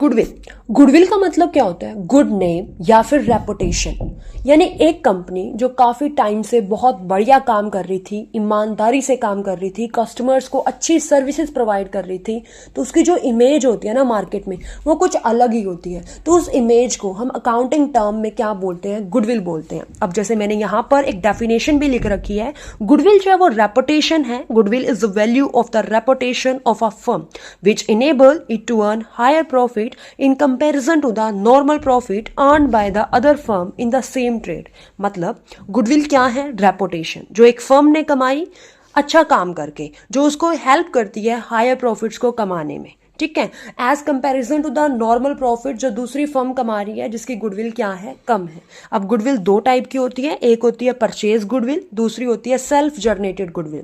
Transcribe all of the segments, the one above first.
Goodwill. Goodwill का मतलब क्या होता है? गुड नेम या फिर रेपुटेशन। यानी एक कंपनी जो काफी टाइम से बहुत बढ़िया काम कर रही थी, ईमानदारी से काम कर रही थी, कस्टमर्स को अच्छी सर्विसेज प्रोवाइड कर रही थी, तो उसकी जो इमेज होती है ना मार्केट में, वो कुछ अलग ही होती है। तो उस इमेज को हम अकाउंटिंग टर्म में क्या बोलते हैं? गुडविल बोलते हैं। अब जैसे मैंने यहाँ पर एक डेफिनेशन भी लिख रखी है, गुडविल जो है वो रेपुटेशन है। Goodwill is the value of the reputation of a firm which enable it to earn higher profit in comparison to the normal profit earned by the other firm in the same trade। मतलब goodwill क्या है? Reputation जो एक firm ने कमाई अच्छा काम करके, जो उसको हेल्प करती है हायर प्रॉफिट्स को कमाने में, ठीक है, as comparison to the normal profit जो दूसरी फर्म कमा रही है, जिसकी गुडविल क्या है? कम है। अब गुडविल दो टाइप की होती है, एक होती है परचेज गुडविल, दूसरी होती है self generated goodwill.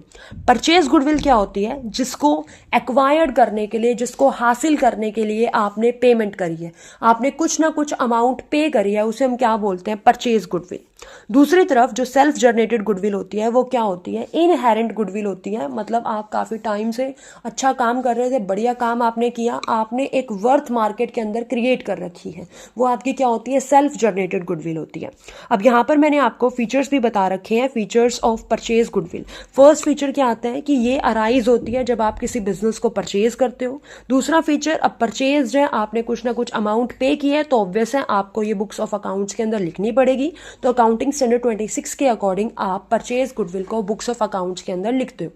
Purchase goodwill क्या होती है? जिसको एक्वायर्ड करने के लिए, जिसको हासिल करने के लिए आपने पेमेंट करी है, आपने कुछ ना कुछ अमाउंट पे करी है, उसे हम क्या बोलते हैं? Purchase goodwill. दूसरी तरफ जो सेल्फ जनरेटेड गुडविल होती है, वो क्या होती है? इनहेरेंट गुडविल होती है। मतलब आप काफी टाइम से अच्छा काम कर रहे थे, बढ़िया काम आपने किया, आपने एक वर्थ मार्केट के अंदर क्रिएट कर रखी है, वो आपकी क्या होती है? सेल्फ जनरेटेड गुडविल होती है। अब यहाँ पर मैंने आपको फीचर्स भी बता रखे हैं, features of purchase goodwill. First feature क्या आता है कि ये अराइज होती है जब आप किसी बिजनेस को परचेज करते हो। दूसरा फीचर, अब परचेज है, आपने कुछ ना कुछ अमाउंट पे किया है, तो ऑब्वियस है आपको ये बुक्स ऑफ अकाउंट्स के अंदर लिखनी पड़ेगी। तो अकाउंटिंग स्टैंडर्ड 26 के अकॉर्डिंग आप परचेज गुडविल को बुक्स ऑफ अकाउंट्स के अंदर लिखते हो।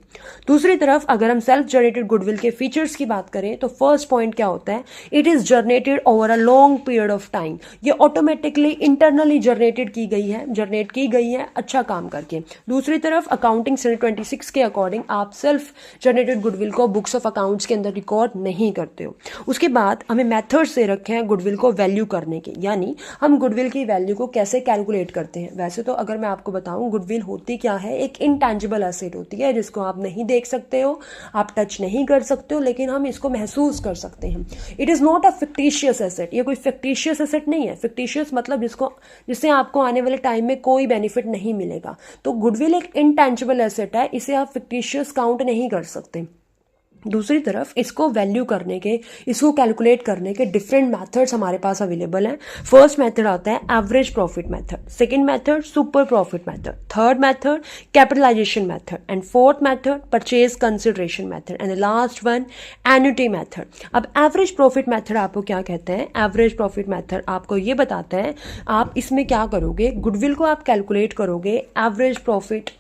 दूसरी तरफ अगर हम सेल्फ जनरेटेड गुडविल के फीचर्स की बात करें, तो फर्स्ट पॉइंट क्या होता है? It is generated over a long period of time. ये ऑटोमेटिकली इंटरनली जनरेटेड की गई है, जनरेट की गई है अच्छा काम करके। दूसरी तरफ अकाउंटिंग स्टैंडर्ड 26 के अकॉर्डिंग आप सेल्फ जनरेटेड गुडविल को बुक्स ऑफ अकाउंट्स के अंदर रिकॉर्ड नहीं करते हो। उसके बाद हमें मेथड्स दे रखे हैं गुडविल को वैल्यू करने के, यानी हम गुडविल की वैल्यू को कैसे कैलकुलेट करते हैं। वैसे तो अगर मैं आपको बताऊं, गुडविल होती क्या है? एक इनटैंजिबल एसेट होती है जिसको आप नहीं देख सकते हो, आप टच नहीं कर सकते हो, लेकिन हम इसको महसूस कर सकते हैं। It is not a fictitious asset. ये कोई फिक्टिशियस एसेट नहीं है। फिक्टिशियस मतलब जिससे आपको आने वाले टाइम में कोई बेनिफिट नहीं मिलेगा। तो गुडविल एक इनटैंजिबल एसेट है, इसे आप फिक्टिशियस काउंट नहीं कर सकते। दूसरी तरफ इसको वैल्यू करने के, इसको कैलकुलेट करने के डिफरेंट मेथड्स हमारे पास अवेलेबल हैं। फर्स्ट मेथड आता है average profit method, second method super profit method, third method capitalisation method, and fourth method purchase consideration method, and the last one annuity method. अब एवरेज प्रॉफिट मेथड आपको क्या कहते हैं? एवरेज प्रॉफिट मेथड आपको ये बताता है आप इसमें क्या करोगे, गुडविल को आप कैलकुलेट करोगे एवरेज प्रॉफिट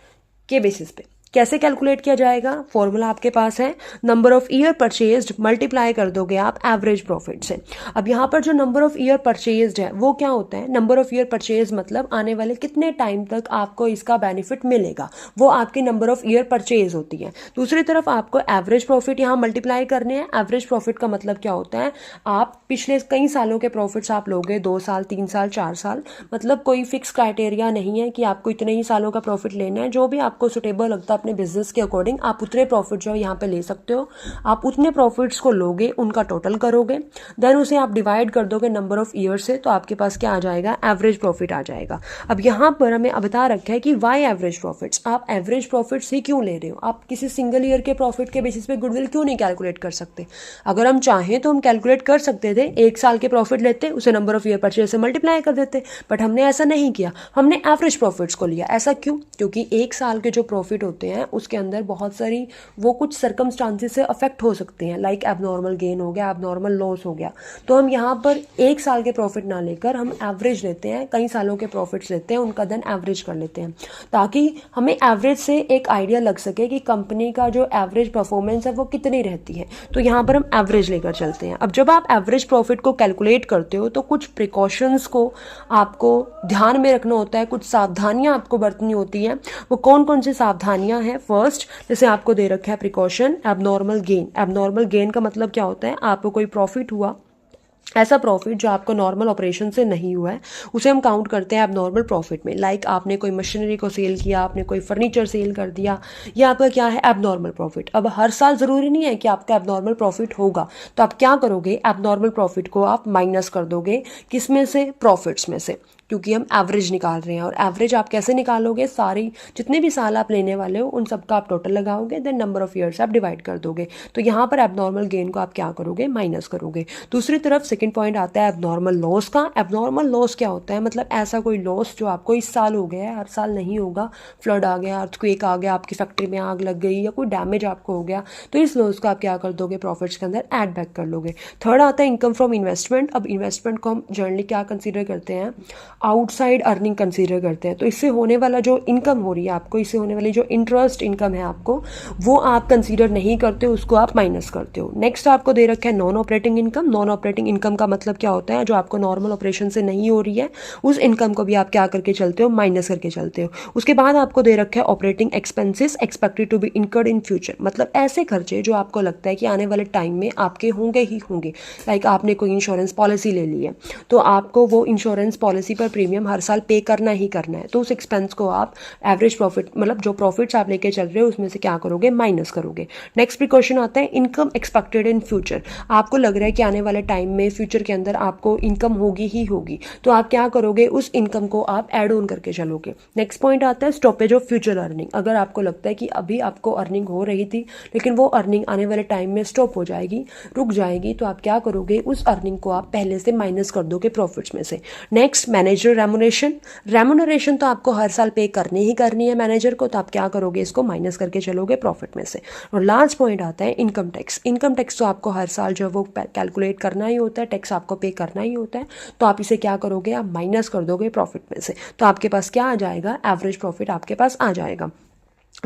के बेसिस पे। कैसे कैलकुलेट किया जाएगा? फॉर्मूला आपके पास है, number of year purchased multiply कर दोगे आप एवरेज प्रॉफिट से। अब यहाँ पर जो नंबर ऑफ ईयर परचेज्ड है वो क्या होता है? नंबर ऑफ ईयर परचेज मतलब आने वाले कितने टाइम तक आपको इसका बेनिफिट मिलेगा, वो आपकी नंबर ऑफ ईयर परचेज होती है। दूसरी तरफ आपको एवरेज प्रॉफिट यहाँ मल्टीप्लाई करने हैं। एवरेज प्रॉफिट का मतलब क्या होता है? आप पिछले कई सालों के प्रॉफिट्स आप लोगे, 2 साल 3 साल 4 साल, मतलब कोई फिक्स क्राइटेरिया नहीं है कि आपको इतने ही सालों का प्रॉफिट लेना है। जो भी आपको सुटेबल लगता है अपने बिजनेस के अकॉर्डिंग आप उतने प्रॉफिट जो यहाँ पे ले सकते हो। आप उतने प्रॉफिट्स को लोगे, उनका टोटल करोगे, देन उसे आप डिवाइड कर दोगे नंबर ऑफ ईयर से, तो आपके पास क्या आ जाएगा? एवरेज प्रॉफिट आ जाएगा। अब यहाँ पर हमें बता रखा है कि वाई एवरेज प्रॉफिट्स। आप एवरेज प्रॉफिट्स ही क्यों ले रहे हो? आप किसी सिंगल ईयर के प्रॉफिट के बेसिस पे गुडविल क्यों नहीं कैलकुलेट कर सकते? अगर हम चाहें तो हम कैलकुलेट कर सकते थे, 1 साल के प्रॉफिट लेते, उसे नंबर ऑफ ईयर परचेज से मल्टीप्लाई कर देते, बट हमने ऐसा नहीं किया, हमने एवरेज प्रॉफिट्स को लिया। ऐसा क्यों? क्योंकि 1 साल के जो प्रॉफिट होते हैं उसके अंदर बहुत सारी वो कुछ सर्कमस्टांसेस से अफेक्ट हो सकते हैं, लाइक एबनॉर्मल गेन हो गया, एबनॉर्मल लॉस हो गया। तो हम यहाँ पर 1 साल के प्रॉफिट ना लेकर हम एवरेज लेते हैं, कई सालों के प्रॉफिट्स लेते हैं, उनका देन एवरेज कर लेते हैं, ताकि हमें एवरेज से एक आइडिया लग सके कि कंपनी का जो एवरेज परफॉर्मेंस है वो कितनी रहती है। तो यहाँ पर हम एवरेज लेकर चलते हैं। अब जब आप एवरेज प्रॉफिट को कैलकुलेट करते हो तो कुछ प्रिकॉशंस को आपको ध्यान में रखना होता है, कुछ सावधानियां आपको बरतनी होती हैं। वो कौन कौन सी सावधानियां हैं? फर्स्ट, जैसे आपको दे रखा है precaution abnormal gain. Abnormal gain का मतलब क्या होता है? आपको कोई प्रॉफिट हुआ, ऐसा प्रॉफिट जो आपको नॉर्मल ऑपरेशन से नहीं हुआ है, उसे हम काउंट करते हैं एबनॉर्मल प्रॉफिट में। लाइक आपने कोई मशीनरी को सेल किया, आपने कोई फर्नीचर सेल कर दिया, ये आपका क्या है? Abnormal profit. अब हर साल जरूरी नहीं है कि आपका एबनॉर्मल प्रॉफिट होगा, तो आप क्या करोगे? एबनॉर्मल प्रॉफिट को आप माइनस कर दोगे, किसमें से? प्रॉफिट्स में से, क्योंकि हम एवरेज निकाल रहे हैं। और एवरेज आप कैसे निकालोगे? सारी जितने भी साल आप लेने वाले हो उन सबका आप टोटल लगाओगे, देन नंबर ऑफ ईयर्स आप डिवाइड कर दोगे। तो यहाँ पर एबनॉर्मल गेन को आप क्या करोगे? माइनस करोगे। दूसरी तरफ सेकंड पॉइंट आता है एबनॉर्मल लॉस का। एबनॉर्मल लॉस क्या होता है, मतलब ऐसा कोई लॉस जो आपको इस साल हो गया है, हर साल नहीं होगा, फ्लड आ गया, अर्थक्वेक आ गया, आपकी फैक्ट्री में आग लग गई या कोई डैमेज आपको हो गया, तो इस लॉस को आप क्या कर दोगे, प्रॉफिट्स के अंदर ऐड बैक कर लोगे। थर्ड आता है इनकम फ्रॉम इन्वेस्टमेंट। अब इन्वेस्टमेंट को हम जनरली क्या कंसीडर करते हैं, आउटसाइड अर्निंग कंसीडर करते हैं। तो इससे होने वाला जो इनकम हो रही है आपको, इससे होने वाली जो इंटरेस्ट इनकम है आपको, वो आप कंसीडर नहीं करते हो, उसको आप माइनस करते हो। नेक्स्ट आपको दे रखा है non operating income. Non operating income का मतलब क्या होता है, जो आपको नॉर्मल ऑपरेशन से नहीं हो रही है, उस इनकम को भी आप क्या करके चलते हो, माइनस करके चलते हो। उसके बाद आपको दे रखा है operating expenses expected to be incurred in future, मतलब ऐसे खर्चे जो आपको लगता है कि आने वाले टाइम में आपके होंगे ही होंगे। लाइक आपने कोई इंश्योरेंस पॉलिसी ले ली है, तो आपको वो इंश्योरेंस पॉलिसी पर प्रीमियम हर साल पे करना ही करना है, तो उस एक्सपेंस को आप एवरेज प्रॉफिट, मतलब जो प्रॉफिट्स आप लेके चल रहे हो उसमें से क्या करोगे, माइनस करोगे। नेक्स्ट प्रिकॉशन आता है इनकम एक्सपेक्टेड इन फ्यूचर। आपको लग रहा है कि आने वाले टाइम में फ्यूचर के अंदर आपको इनकम होगी ही होगी, तो आप क्या करोगे, उस इनकम को आप ऐड ऑन करके चलोगे। नेक्स्ट पॉइंट आता है स्टॉपेज ऑफ फ्यूचर अर्निंग। अगर आपको लगता है कि अभी आपको अर्निंग हो रही थी लेकिन वो अर्निंग आने वाले टाइम में स्टॉप हो जाएगी, रुक जाएगी, तो आप क्या करोगे, उस अर्निंग को आप पहले से माइनस कर दोगे प्रॉफिट्स में से। Next manager remuneration. रेमुनरेशन तो आपको हर साल पे करनी है मैनेजर को, तो आप क्या करोगे, इसको माइनस करके चलोगे प्रॉफिट में से। और लास्ट पॉइंट आता है इनकम टैक्स। इनकम टैक्स तो आपको हर साल जो वो कैलकुलेट करना ही होता है, टैक्स आपको पे करना ही होता है, तो आप इसे क्या करोगे, आप माइनस कर दोगे प्रॉफिट में से। तो आपके पास क्या आ जाएगा, एवरेज प्रॉफिट आपके पास आ जाएगा।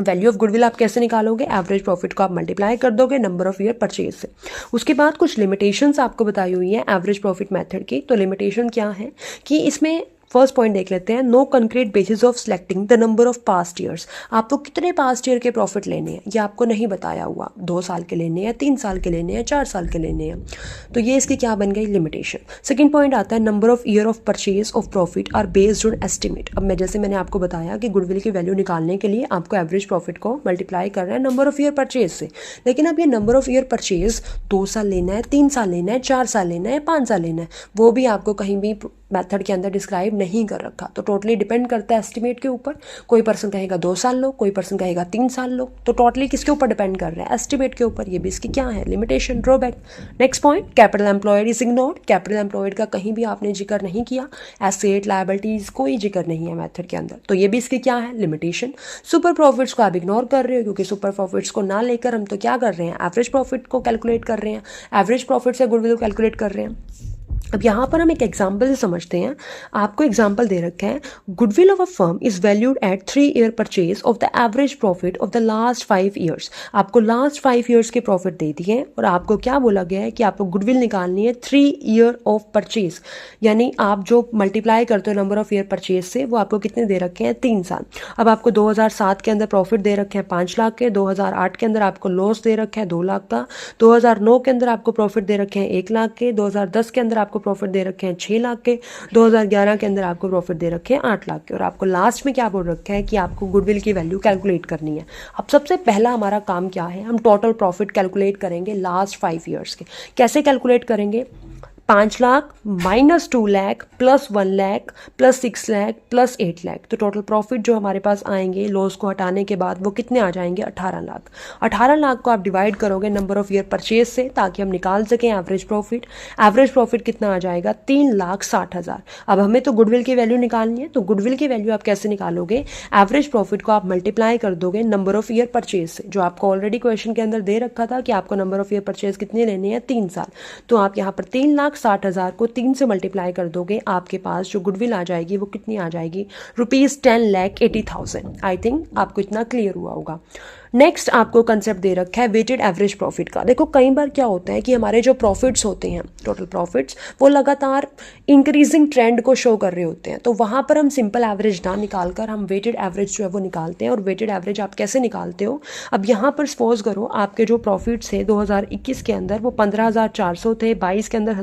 वैल्यू ऑफ गुडविल आप कैसे निकालोगे, एवरेज प्रॉफिट को आप मल्टीप्लाई कर दोगे नंबर ऑफ ईयर परचेज से। उसके बाद कुछ लिमिटेशंस आपको बताई हुई है एवरेज प्रॉफिट मेथड की। तो लिमिटेशन क्या है कि इसमें फर्स्ट पॉइंट देख लेते हैं, no concrete basis of selecting the number of past years. आपको कितने पास्ट ईयर के प्रॉफिट लेने हैं ये आपको नहीं बताया हुआ, 2 साल के लेने हैं, 3 साल के लेने हैं, 4 साल के लेने हैं, तो ये इसकी क्या बन गई, लिमिटेशन। सेकंड पॉइंट आता है number of year of purchase of profit are based on estimate. अब मैंने आपको बताया कि गुडविल की वैल्यू निकालने के लिए आपको एवरेज प्रॉफिट को मल्टीप्लाई करना है नंबर ऑफ ईयर परचेज से। लेकिन अब ये नंबर ऑफ ईयर परचेज 2 साल लेना है, 3 साल लेना है, 4 साल लेना है, 5 साल लेना है, वो भी आपको कहीं भी मेथड के अंदर डिस्क्राइब नहीं कर रखा। तो टोटली डिपेंड करता है एस्टिमेट के ऊपर। कोई पर्सन कहेगा 2 साल लो, कोई पर्सन कहेगा 3 साल लो, तो टोटली किसके ऊपर डिपेंड कर रहा है, एस्टिमेट के ऊपर। ये भी इसकी क्या है, limitation, drawback. Next point capital employed is ignored. Capital employed का कहीं भी आपने जिक्र नहीं किया, एसेट लायबिलिटीज कोई जिक्र नहीं है मेथड के अंदर, तो ये भी इसकी क्या है, लिमिटेशन। सुपर प्रॉफिट्स को आप इग्नोर कर रहे हो, क्योंकि सुपर प्रॉफिट्स को ना लेकर हम तो क्या कर रहे हैं, एवरेज प्रॉफिट को कैलकुलेट कर रहे हैं, एवरेज प्रॉफिट से गुडविल को कैलकुलेट कर रहे हैं। अब यहाँ पर हम एक एग्जाम्पल से समझते हैं। आपको एग्जाम्पल दे रखा है, goodwill of a firm is valued at 3 year purchase of the average profit of the last 5 years. आपको लास्ट 5 ईयर्स के प्रॉफिट दे दिए और आपको क्या बोला गया है कि आपको गुडविल निकालनी है 3 ईयर ऑफ परचेज, यानी आप जो मल्टीप्लाई करते हो नंबर ऑफ ईयर परचेज से, वो आपको कितने दे रखे हैं, 3 साल। अब आपको 2007 के अंदर प्रॉफिट दे रखे हैं 5 लाख के, 2008 के अंदर आपको लॉस दे रखा है 2 लाख का, 2009 के अंदर आपको प्रॉफिट दे रखे हैं 1 लाख के, 2010 के अंदर आपको प्रॉफिट दे रखे हैं 6 लाख के, 2011 के अंदर आपको प्रॉफिट दे रखे हैं 8 लाख के, और आपको लास्ट में क्या बोल रखा है कि आपको गुडविल की वैल्यू कैलकुलेट करनी है। अब सबसे पहला हमारा काम क्या है, हम टोटल प्रॉफिट कैलकुलेट करेंगे लास्ट 5 ईयर्स के। कैसे कैलकुलेट करेंगे, 5 lakh minus 2 lakh plus 1 lakh plus 6 lakh plus 8 lakh, तो टोटल प्रॉफिट जो हमारे पास आएंगे लॉस को हटाने के बाद वो कितने आ जाएंगे, 18 लाख। 18 लाख को आप डिवाइड करोगे नंबर ऑफ ईयर परचेज से, ताकि हम निकाल सकें एवरेज प्रॉफिट। एवरेज प्रॉफिट कितना आ जाएगा, 3,60,000। अब हमें तो गुडविल की वैल्यू निकालनी है, तो गुडविल की वैल्यू आप कैसे निकालोगे, एवरेज प्रॉफिट को आप मल्टीप्लाई कर दोगे नंबर ऑफ ईयर परचेज से, जो आपको ऑलरेडी क्वेश्चन के अंदर दे रखा था कि आपको नंबर ऑफ ईयर परचेज कितने लेने हैं, 3 साल। तो आप यहाँ पर 3,60,000 को 3 से मल्टीप्लाई कर दोगे, आपके पास जो गुडविल आ जाएगी वो कितनी आ जाएगी, ₹10,80,000। आई थिंक आपको इतना क्लियर हुआ होगा। नेक्स्ट आपको कंसेप्ट दे रखा है वेटेड एवरेज प्रॉफिट का। देखो कई बार क्या होता है कि हमारे जो प्रॉफिट्स होते हैं, टोटल प्रॉफिट्स, वो लगातार इंक्रीजिंग ट्रेंड को शो कर रहे होते हैं, तो वहाँ पर हम सिंपल एवरेज ना निकाल कर हम वेटेड एवरेज जो है वो निकालते हैं। और वेटेड एवरेज आप कैसे निकालते हो, अब यहाँ पर सपोज करो आपके जो प्रॉफिट्स थे 2021 के अंदर वो 15,400 थे, 22 के अंदर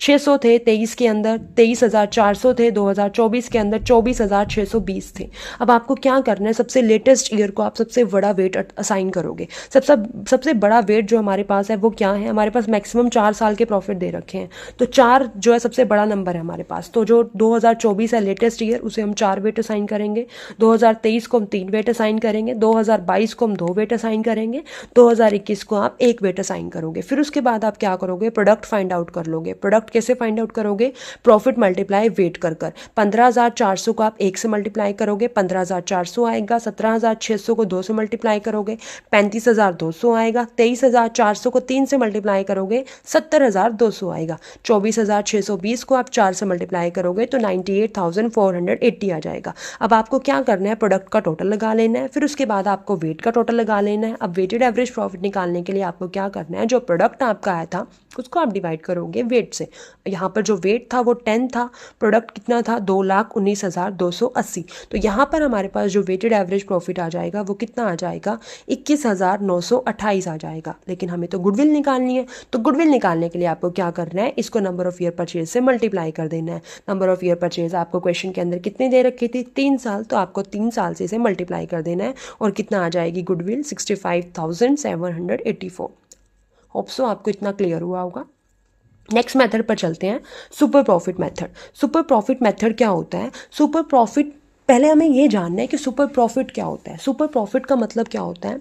600 थे 23 के अंदर, 23,400 थे 2024 के अंदर, 24,620 थे। अब आपको क्या करना है, सबसे लेटेस्ट ईयर को आप सबसे बड़ा वेट असाइन करोगे। सबसे बड़ा वेट जो हमारे पास है वो क्या है, हमारे पास मैक्सिमम 4 साल के प्रॉफिट दे रखे हैं, तो 4 जो है सबसे बड़ा नंबर है हमारे पास। तो जो 2024 है लेटेस्ट ईयर, उसे हम 4 वेट असाइन करेंगे। 2023 को हम 3 वेट असाइन करेंगे। 2022 को हम 2 वेट असाइन करेंगे। 2021 को आप 1 वेट असाइन करोगे। फिर उसके बाद आप क्या करोगे, प्रोडक्ट फाइंड आउट कर लोगे। प्रोडक्ट कैसे फाइंड आउट करोगे, प्रॉफिट मल्टीप्लाई वेट कर 15,400 को आप 1 से मल्टीप्लाई करोगे, 15,400 आएगा। 17,600 को 2 से मल्टीप्लाई करोगे, 35,200 आएगा। 23,400 को 3 से मल्टीप्लाई करोगे, 70,200 आएगा। 24,620 को आप 4 से मल्टीप्लाई करोगे तो 98,480 आ जाएगा। अब आपको क्या करना है, प्रोडक्ट का टोटल लगा लेना है, फिर उसके बाद आपको वेट का टोटल लगा लेना है। अब वेटेड एवरेज प्रॉफिट निकालने के लिए आपको क्या करना है, जो प्रोडक्ट आपका आया था उसको आप डिवाइड करोगे वेट से। यहाँ पर जो वेट था वो 10 था, प्रोडक्ट कितना था 2,19,280। तो यहाँ पर हमारे पास जो वेटेड एवरेज प्रॉफिट आ जाएगा वो कितना आ जाएगा, 21,928 आ जाएगा। लेकिन हमें तो गुडविल निकालनी है, तो गुडविल निकालने के लिए आपको क्या करना है, इसको नंबर ऑफ ईयर परचेज से मल्टीप्लाई कर देना है। नंबर ऑफ ईयर परचेज आपको क्वेश्चन के अंदर कितने दे रखी थी, 3 साल, तो आपको 3 साल से इसे मल्टीप्लाई कर देना है और कितना आ जाएगी गुडविल, 65,784। होप सो आपको इतना क्लियर हुआ होगा। नेक्स्ट मेथड पर चलते हैं, super profit method. Super profit method क्या होता है, सुपर प्रॉफिट, पहले हमें ये जानना है कि सुपर प्रॉफिट क्या होता है। सुपर प्रॉफिट का मतलब क्या होता है,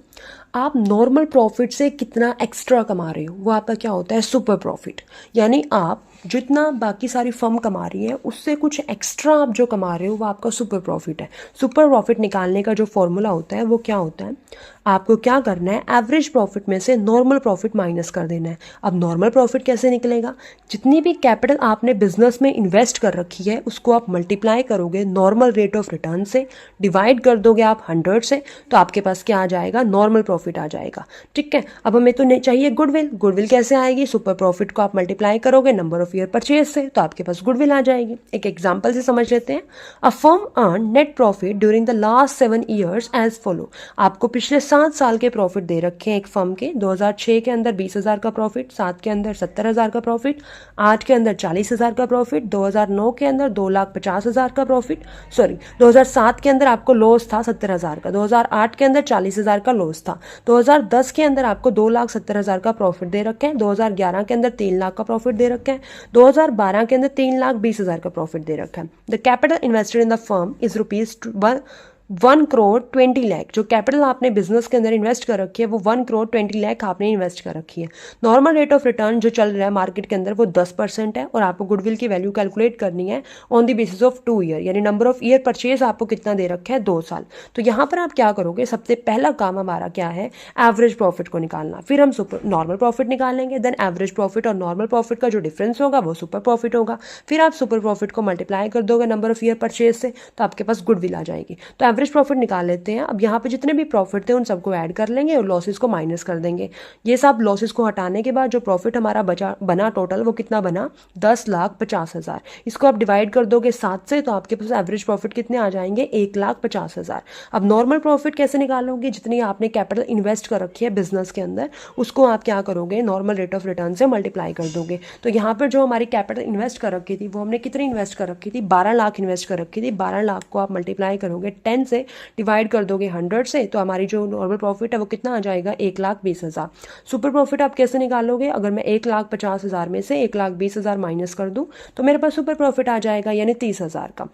आप नॉर्मल प्रॉफिट से कितना एक्स्ट्रा कमा रहे हो वो आपका क्या होता है, सुपर प्रॉफिट। यानी आप जितना बाकी सारी फर्म कमा रही है उससे कुछ एक्स्ट्रा आप जो कमा रहे हो वो आपका सुपर प्रॉफिट है। सुपर प्रॉफिट निकालने का जो फॉर्मूला होता है वो क्या होता है, आपको क्या करना है, एवरेज प्रॉफिट में से नॉर्मल प्रॉफिट माइनस कर देना है। अब नॉर्मल प्रॉफिट कैसे निकलेगा, जितनी भी कैपिटल आपने बिजनेस में इन्वेस्ट कर रखी है उसको आप मल्टीप्लाई करोगे नॉर्मल रेट ऑफ रिटर्न से, डिवाइड कर दोगे आप 100 से, तो आपके पास क्या आ जाएगा, नॉर्मल प्रॉफिट आ जाएगा। ठीक है, अब हमें तो नहीं चाहिए गुडविल। गुडविल कैसे आएगी, सुपर प्रॉफिट को आप मल्टीप्लाई करोगे नंबर ऑफ ईयर परचेज से, तो आपके पास गुडविल आ जाएगी। एक एग्जांपल से समझ लेते हैं। A firm earn net profit during the last 7 years as follow. आपको पिछले 7 साल के प्रॉफिट दे रखे हैं एक फर्म के। 2006 के अंदर 20,000 का प्रॉफिट, 7 के अंदर 70,000 का प्रॉफिट, 8 के अंदर 40,000 का प्रॉफिट, 2009 के अंदर 2,50,000 का प्रॉफिट, 2007 के अंदर आपको लॉस था 70,000 का, 2008 के अंदर 40,000 का लॉस था, 2010 के अंदर आपको 2,70,000 का प्रॉफिट दे रखे हैं, 2011 के अंदर 3 लाख का प्रॉफिट दे रखे हैं, 2012 के अंदर 3,20,000 का प्रॉफिट दे रखा है। The capital invested in the firm is ₹1,20,00,000। जो कैपिटल आपने बिजनेस के अंदर इन्वेस्ट कर रखी है वो 1,20,00,000 आपने इन्वेस्ट कर रखी है। नॉर्मल रेट ऑफ रिटर्न जो चल रहा है मार्केट के अंदर वो 10% है, और आपको गुडविल की वैल्यू कैलकुलेट करनी है on the basis of 2 year, यानी नंबर ऑफ ईयर परचेज आपको कितना दे रखा है, 2 साल। तो यहाँ पर आप क्या करोगे, सबसे पहला काम हमारा क्या है, एवरेज प्रॉफिट को निकालना। फिर हम सुपर नॉर्मल प्रॉफिट निकालेंगे, देन एवरेज प्रॉफिट और नॉर्मल प्रॉफिट का जो डिफरेंस होगा वो सुपर प्रॉफिट होगा। फिर आप सुपर प्रॉफिट को मल्टीप्लाई कर दोगे नंबर ऑफ ईयर परचेज से, तो आपके पास गुडविल आ जाएगी। तो एवरेज प्रॉफिट निकाल लेते हैं। अब यहाँ पे जितने भी प्रॉफिट थे उन सबको ऐड कर लेंगे और लॉसेस को माइनस कर देंगे। ये सब लॉसेस को हटाने के बाद जो प्रॉफिट हमारा बना टोटल वो कितना बना, 10,50,000। इसको आप डिवाइड कर दोगे 7 से, तो आपके पास एवरेज प्रॉफिट कितने आ जाएंगे, 1,50,000। अब नॉर्मल प्रॉफिट कैसे निकालोगे, जितनी आपने कैपिटल इन्वेस्ट कर रखी है बिजनेस के अंदर उसको आप क्या करोगे, नॉर्मल रेट ऑफ रिटर्न से मल्टीप्लाई कर दोगे। तो यहाँ पर जो हमारी कैपिटल इन्वेस्ट कर रखी थी वो हमने कितनी इन्वेस्ट कर रखी थी, 12 लाख इन्वेस्ट कर रखी थी। 12 लाख को आप मल्टीप्लाई करोगे 10 से, डिवाइड कर दोगे 100 से, तो हमारी जो नॉर्मल प्रॉफिट है वो कितना आ जाएगा, 1,20,000। सुपर प्रॉफिट आप कैसे निकालोगे, अगर मैं 1,50,000 में से 1,20,000 माइनस कर दूं तो मेरे पास सुपर प्रॉफिट आ जाएगा, यानी 30,000 का।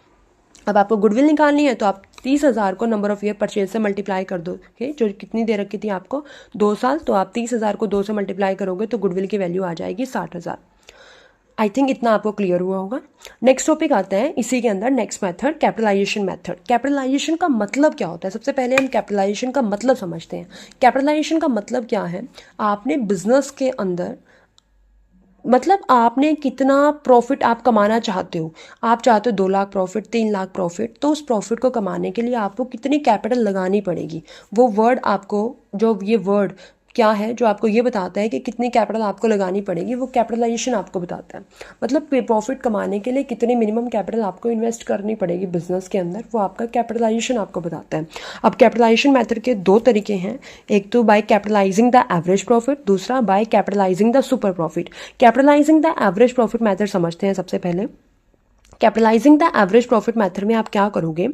अब आपको गुडविल निकालनी है तो आप 30,000 को नंबर ऑफ ईयर परचेज से मल्टीप्लाई कर दोगे, जो कितनी दे रखी थी आपको, 2 साल। तो आप 30,000 को 2 से मल्टीप्लाई करोगे तो गुडविल की वैल्यू आ जाएगी 60,000। आई थिंक इतना आपको क्लियर हुआ होगा। नेक्स्ट टॉपिक आता है इसी के अंदर, next method, capitalisation method. Capitalisation का मतलब क्या होता है, सबसे पहले हम कैपिटलाइजेशन का मतलब समझते हैं। कैपिटलाइजेशन का मतलब क्या है, आपने बिजनेस के अंदर, मतलब आपने कितना प्रॉफिट आप कमाना चाहते हो। आप चाहते हो 2 लाख प्रॉफिट, 3 लाख प्रॉफिट, तो उस प्रॉफिट को कमाने के लिए आपको कितनी कैपिटल लगानी पड़ेगी। वो वर्ड आपको, जो ये वर्ड क्या है जो आपको ये बताता है कि कितनी कैपिटल आपको लगानी पड़ेगी, वो कैपिटलाइजेशन आपको बताता है। मतलब प्रॉफिट कमाने के लिए कितनी मिनिमम कैपिटल आपको इन्वेस्ट करनी पड़ेगी बिजनेस के अंदर, वो आपका कैपिटलाइजेशन आपको बताता है। अब कैपिटलाइजेशन मेथड के दो तरीके हैं, एक तो by capitalising the average profit, दूसरा by capitalising the super profit. Capitalising the average profit method समझते हैं सबसे पहले। Capitalising the average profit method में आप क्या करोगे,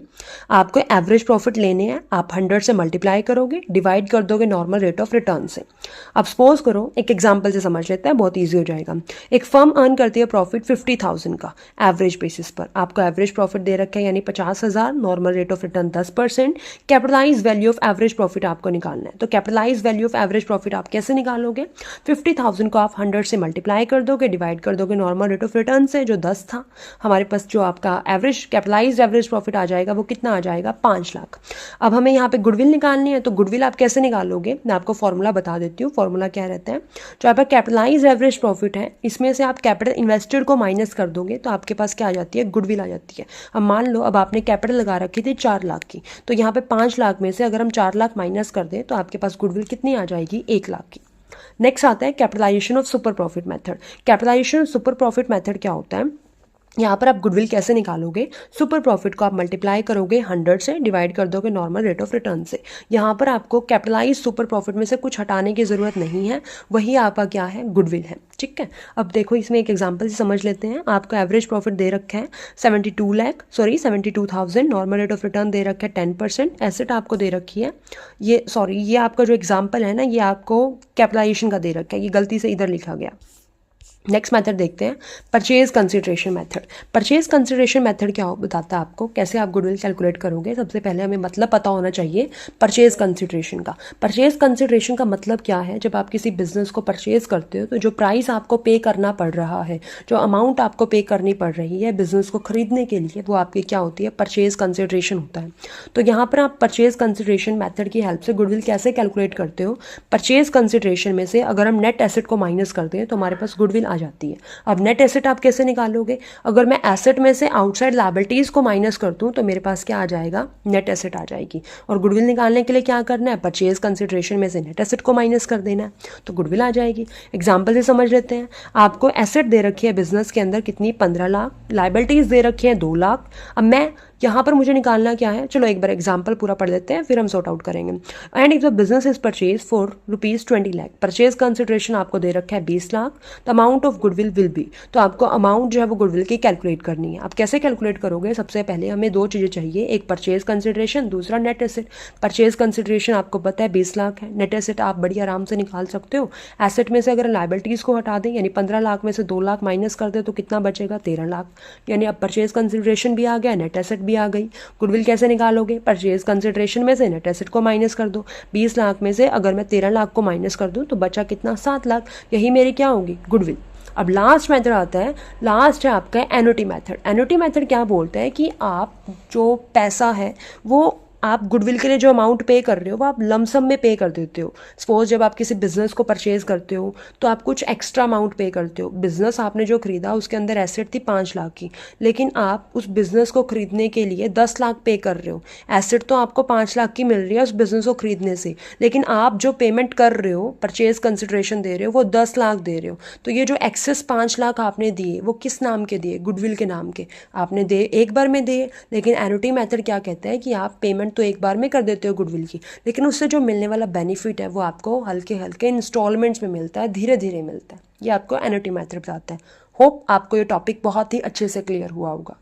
आपको एवरेज प्रॉफिट लेने हैं, आप 100 से मल्टीप्लाई करोगे, डिवाइड कर दोगे नॉर्मल रेट ऑफ रिटर्न से। अब सपोज करो, एक एग्जांपल से समझ लेते हैं, बहुत इजी हो जाएगा। एक फर्म अर्न करती है प्रॉफिट 50,000 का एवरेज बेसिस पर, आपको एवरेज प्रॉफिट दे रखा है यानी 50,000, normal rate of return 10%, capitalise value of average profit आपको निकालना है। तो capitalise value of average profit आप कैसे निकालोगे, 50,000 को आप 100 से मल्टीप्लाई कर दोगे, डिवाइड कर दोगे नॉर्मल रेट ऑफ रिटर्न से जो 10 था। हमारे पास जो आपका एवरेज कैपिटलाइज्ड एवरेज प्रॉफिट आ जाएगा वो कितना आ जाएगा, 5 लाख। अब हमें यहाँ पे गुडविल निकालनी है, तो गुडविल आप कैसे निकालोगे, मैं आपको फॉर्मूला बता देती हूँ। फॉर्मूला क्या रहता है, जो आपका कैपिटलाइज्ड एवरेज प्रॉफिट है इसमें से आप कैपिटल इन्वेस्टेड को माइनस कर दोगे तो आपके पास क्या आ जाती है, गुडविल आ जाती है। अब मान लो अब आपने कैपिटल लगा रखी थी 4 लाख की, तो यहाँ पे 5 लाख में से अगर हम 4 लाख माइनस कर दें तो आपके पास गुडविल कितनी आ जाएगी, 1 लाख की। नेक्स्ट आता है capitalisation of super profit method. Capitalisation of super profit method क्या होता है, यहाँ पर आप गुडविल कैसे निकालोगे, सुपर प्रॉफिट को आप मल्टीप्लाई करोगे 100 से, डिवाइड कर दोगे नॉर्मल रेट ऑफ रिटर्न से। यहाँ पर आपको कैपिटलाइज सुपर प्रॉफिट में से कुछ हटाने की ज़रूरत नहीं है, वही आपका क्या है, गुडविल है। ठीक है, अब देखो इसमें एक एग्जांपल से समझ लेते हैं। आपको एवरेज प्रॉफिट दे रखा है 72,000, नॉर्मल रेट ऑफ रिटर्न दे रखा है 10%, एसेट आपको दे रखी है, ये आपका जो एग्जाम्पल है ना, ये आपको कैपिटलाइजेशन का दे रखा है, ये गलती से इधर लिखा गया। नेक्स्ट मेथड देखते हैं, purchase consideration method. Purchase consideration method क्या बताता है आपको, कैसे आप गुडविल कैलकुलेट करोगे। सबसे पहले हमें मतलब पता होना चाहिए परचेज कंसिडरेशन का। परचेज कंसिडरेशन का मतलब क्या है, जब आप किसी बिजनेस को परचेज करते हो तो जो प्राइस आपको पे करना पड़ रहा है, जो अमाउंट आपको पे करनी पड़ रही है बिजनेस को खरीदने के लिए, वो आपकी क्या होती है, परचेज कंसिडरेशन होता है। तो यहाँ पर आप परचेज कंसिडरेशन मेथड की हेल्प से गुडविल कैसे कैलकुलेट करते हो, परचेज कंसिडरेशन में से अगर हम नेट एसेट को माइनस करते हैं तो हमारे पास गुडविल आ जाती है। अब नेट एसेट आप कैसे निकालोगे, अगर मैं एसेट में से आउटसाइड लायबिलिटीज को माइनस कर दूं तो मेरे पास क्या आ जाएगा, नेट एसेट आ जाएगी। और गुडविल निकालने के लिए क्या करना है, परचेज कंसिडरेशन में से नेट एसेट को माइनस कर देना है, तो गुडविल आ जाएगी। एग्जांपल से समझ लेते हैं, आपको एसेट दे रखी है बिजनेस के अंदर कितनी, 15 लाख, लायबिलिटीज दे रखी है 2 लाख। अब मैं यहाँ पर मुझे निकालना क्या है, चलो एक बार एग्जाम्पल पूरा पढ़ लेते हैं फिर हम सॉर्ट आउट करेंगे। And if the business is purchase for ₹20 lakh, purchase consideration आपको दे रखा है 20 lakh, the amount of goodwill will be, तो आपको अमाउंट जो है वो गुडविल की कैलकुलेट करनी है। आप कैसे कैलकुलेट करोगे, सबसे पहले हमें 2 चीज़ें चाहिए, एक परचेज कंसिडरेशन, दूसरा नेट एसेट। परचेज कंसिडरेशन आपको पता है 20 लाख है, नेट एसेट आप बड़ी आराम से निकाल सकते हो। एसेट में से अगर लायबिलिटीज़ को हटा दें यानी 15 लाख में से 2 लाख माइनस कर दे तो कितना बचेगा, 13 लाख। यानी अब परचेज कंसिडरेशन भी आ गया, नेट एसेट भी आ गई। गुडविल कैसे निकालोगे, परचेज कंसिडरेशन में से नेट एसेट को माइनस कर दो, 20 लाख में से अगर मैं 13 लाख को माइनस कर दूं तो बचा कितना, 7 लाख। यही मेरी क्या होगी, गुडविल। अब लास्ट मेथड आता है, लास्ट है आपका एन्युटी मेथड। एन्युटी मेथड क्या बोलता है कि आप जो पैसा है वो आप गुडविल के लिए जो अमाउंट पे कर रहे हो वो आप लमसम में पे कर देते हो। सपोज जब आप किसी बिजनेस को परचेज करते हो तो आप कुछ एक्स्ट्रा अमाउंट पे करते हो। बिजनेस आपने जो खरीदा उसके अंदर एसेट थी 5 लाख की, लेकिन आप उस बिजनेस को खरीदने के लिए 10 लाख पे कर रहे हो। एसेट तो आपको 5 लाख की मिल रही है उस बिजनेस को खरीदने से, लेकिन आप जो पेमेंट कर रहे हो, परचेज कंसिडरेशन दे रहे हो, वो 10 लाख दे रहे हो। तो ये जो एक्सेस 5 लाख आपने दिए वो किस नाम के दिए, गुडविल के नाम के आपने दे, एक बार में दिए। लेकिन एन्युटी मेथड क्या कहता है कि आप पेमेंट तो एक बार में कर देते हो गुडविल की, लेकिन उससे जो मिलने वाला बेनिफिट है वो आपको हल्के हल्के इंस्टॉलमेंट्स में मिलता है, धीरे धीरे मिलता है। ये आपको एन्युटी मेथड बताता है। होप आपको ये टॉपिक बहुत ही अच्छे से क्लियर हुआ होगा।